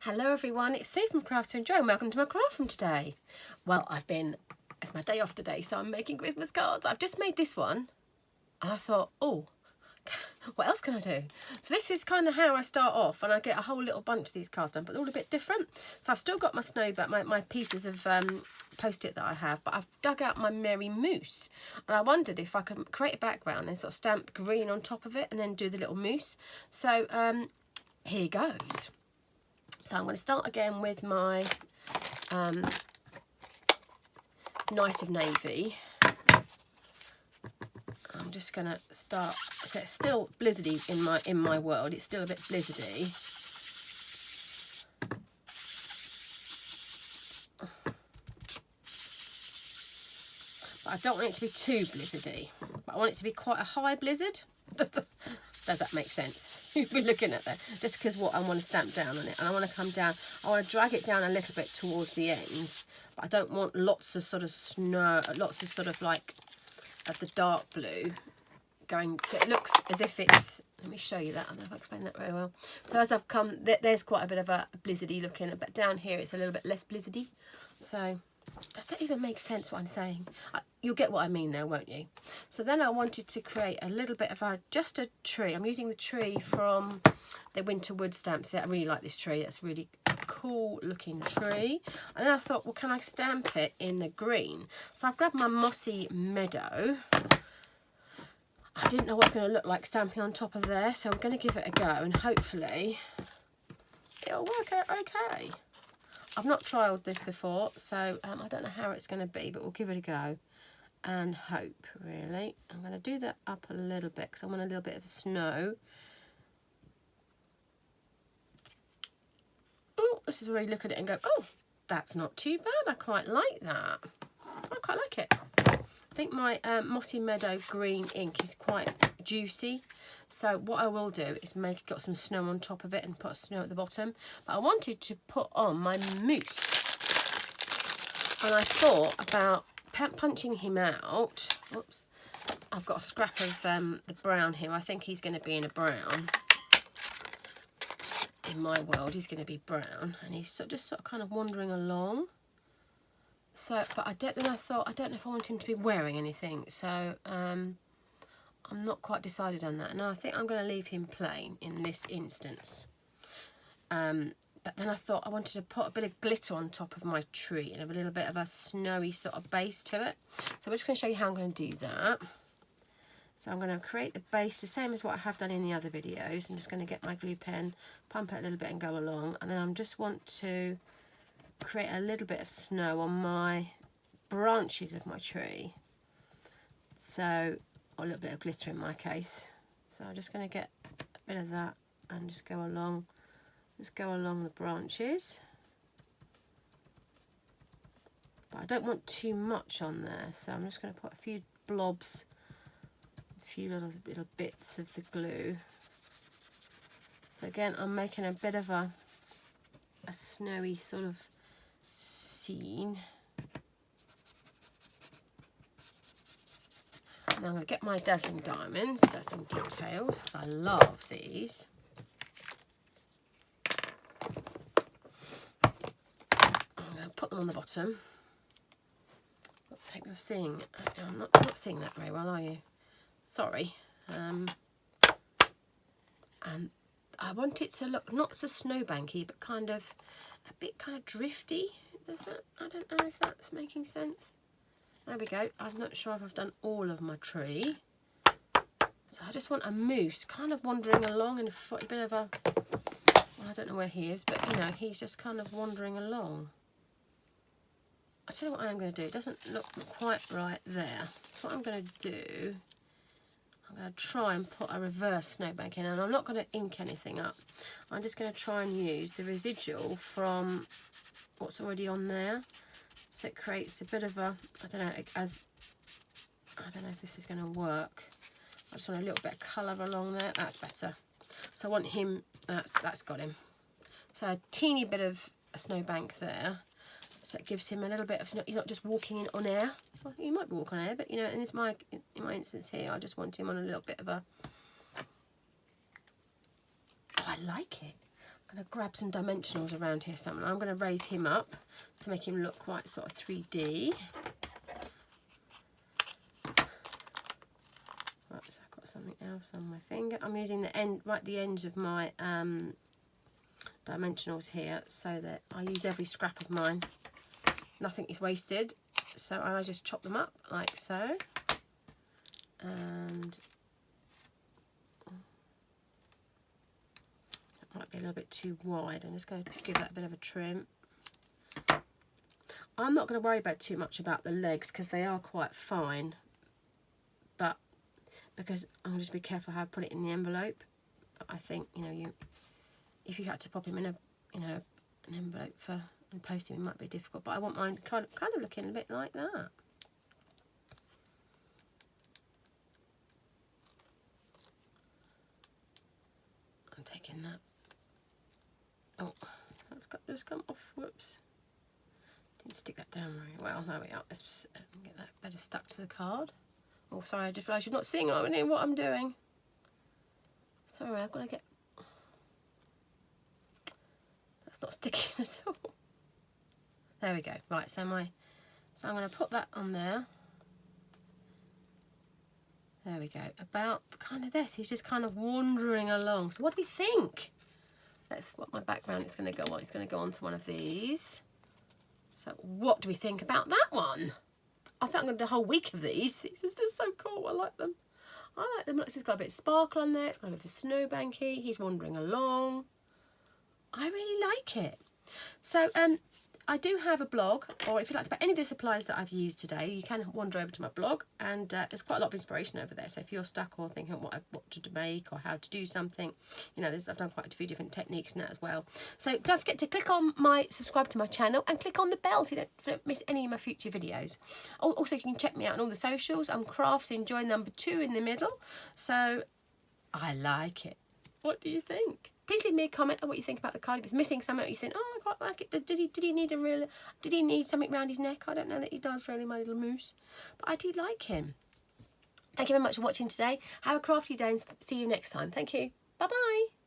Hello everyone, it's Sue from Craft to Enjoy and welcome to my craft from today. Well, it's my day off today, so I'm making Christmas cards. I've just made this one and I thought, oh, what else can I do? So this is kind of how I start off, and I get a whole little bunch of these cards done, but they're all a bit different. So I've still got my Snowbank, my pieces of post-it that I have, but I've dug out my Merry Moose, and I wondered if I could create a background and sort of stamp green on top of it and then do the little moose. So here goes. So I'm going to start again with my Knight of Navy. I'm just going to start. So it's still blizzardy in my world. It's still a bit blizzardy. But I don't want it to be too blizzardy. But I want it to be quite a high blizzard. Does that make sense? You'll be looking at that. Just because what I want to stamp down on it. And I want to come down. I want to drag it down a little bit towards the end. But I don't want lots of sort of snow. Lots of sort of like of the dark blue going. So it looks as if it's. Let me show you that. I don't know if I explained that very well. So as I've come, there's quite a bit of a blizzardy looking. But down here it's a little bit less blizzardy. So does that even make sense what I'm saying? You'll get what I mean though, won't you? So then I wanted to create a little bit of just a tree. I'm using the tree from the Winter Wood stamp set. I really like this tree. It's really a cool looking tree. And then I thought, well, can I stamp it in the green? So I've grabbed my Mossy Meadow. I didn't know what it's going to look like stamping on top of there, so I'm going to give it a go and hopefully it'll work out okay. I've not trialled this before, so I don't know how it's going to be, but we'll give it a go and hope, really. I'm going to do that up a little bit because I want a little bit of snow. Oh, this is where you look at it and go, oh, that's not too bad. I quite like that. I quite like it. I think my Mossy Meadow green ink is quite juicy. So what I will do is got some snow on top of it and put snow at the bottom. But I wanted to put on my moose. And I thought about punching him out. Oops. I've got a scrap of the brown here. I think he's going to be in a brown. In my world, he's going to be brown. And he's just sort of kind of wandering along. So, but I don't know if I want him to be wearing anything. So, I'm not quite decided on that. No, I think I'm going to leave him plain in this instance. But then I thought I wanted to put a bit of glitter on top of my tree and have a little bit of a snowy sort of base to it. So I'm just going to show you how I'm going to do that. So I'm going to create the base the same as what I have done in the other videos. I'm just going to get my glue pen, pump it a little bit and go along. And then I just want to create a little bit of snow on my branches of my tree. So, or a little bit of glitter in my case. So I'm just going to get a bit of that and just go along the branches. But I don't want too much on there, so I'm just going to put a few blobs, a few little bits of the glue. So again, I'm making a bit of a snowy sort of scene. And I'm going to get my Dazzling Diamonds, Dazzling Details, because I love these. I'm going to put them on the bottom. I hope you're seeing. I'm not seeing that very well, are you? Sorry. And I want it to look not so snowbanky, but kind of a bit kind of drifty. Does that? I don't know if that's making sense. There we go. I'm not sure if I've done all of my tree. So I just want a moose kind of wandering along in a bit of a, well, I don't know where he is, but you know, he's just kind of wandering along. I'll tell you what I am going to do. It doesn't look quite right there. So what I'm going to do, I'm going to try and put a reverse snowbank in, and I'm not going to ink anything up. I'm just going to try and use the residual from what's already on there. So it creates a bit of a, I don't know if this is going to work. I just want a little bit of colour along there. That's better. So I want him, that's got him. So a teeny bit of a snowbank there. So it gives him a little bit of, he's not just walking in on air. Well, he might be walking on air, but you know, in my instance here, I just want him on a little bit of a, oh, I like it. I'm going to grab some dimensionals around here somewhere. I'm going to raise him up to make him look quite sort of 3D. Right, so I've got something else on my finger. I'm using the end, right the ends of my dimensionals here, so that I use every scrap of mine. Nothing is wasted. So I just chop them up like so. And might be a little bit too wide. I'm just going to give that a bit of a trim. I'm not going to worry about too much about the legs because they are quite fine, but because I'm going to just be careful how I put it in the envelope. But I think, you know, if you had to pop him in a, you know, an envelope for and post him, it might be difficult. But I want mine kind of looking a bit like that. I'm taking that. Oh, that's got just come off. Whoops. Didn't stick that down very well. There we are. Let's get that better stuck to the card. Oh, sorry, I just realised you're not seeing what I'm doing. Sorry, I've got to get... That's not sticking at all. There we go. Right, so I'm going to put that on there. There we go. About kind of this. He's just kind of wandering along. So what do we think? That's what my background is going to go on. It's going to go on to one of these. So what do we think about that one? I think I'm going to do a whole week of these. These are just so cool. I like them. I like them. It's got a bit of sparkle on there. It's got a bit of snowbanky. He's wandering along. I really like it. So I do have a blog, or if you'd like to buy any of the supplies that I've used today, you can wander over to my blog, and there's quite a lot of inspiration over there. So if you're stuck or thinking what to make or how to do something, you know, I've done quite a few different techniques in that as well. So don't forget to click on subscribe to my channel and click on the bell so you don't miss any of my future videos. Also, you can check me out on all the socials. I'm Crafts Enjoy #2 in the middle. So I like it. What do you think? Please leave me a comment on what you think about the card. If it's missing something, you think, oh, I quite like it. Did he need something around his neck? I don't know that he does, really, my little moose. But I do like him. Thank you very much for watching today. Have a crafty day and see you next time. Thank you. Bye-bye.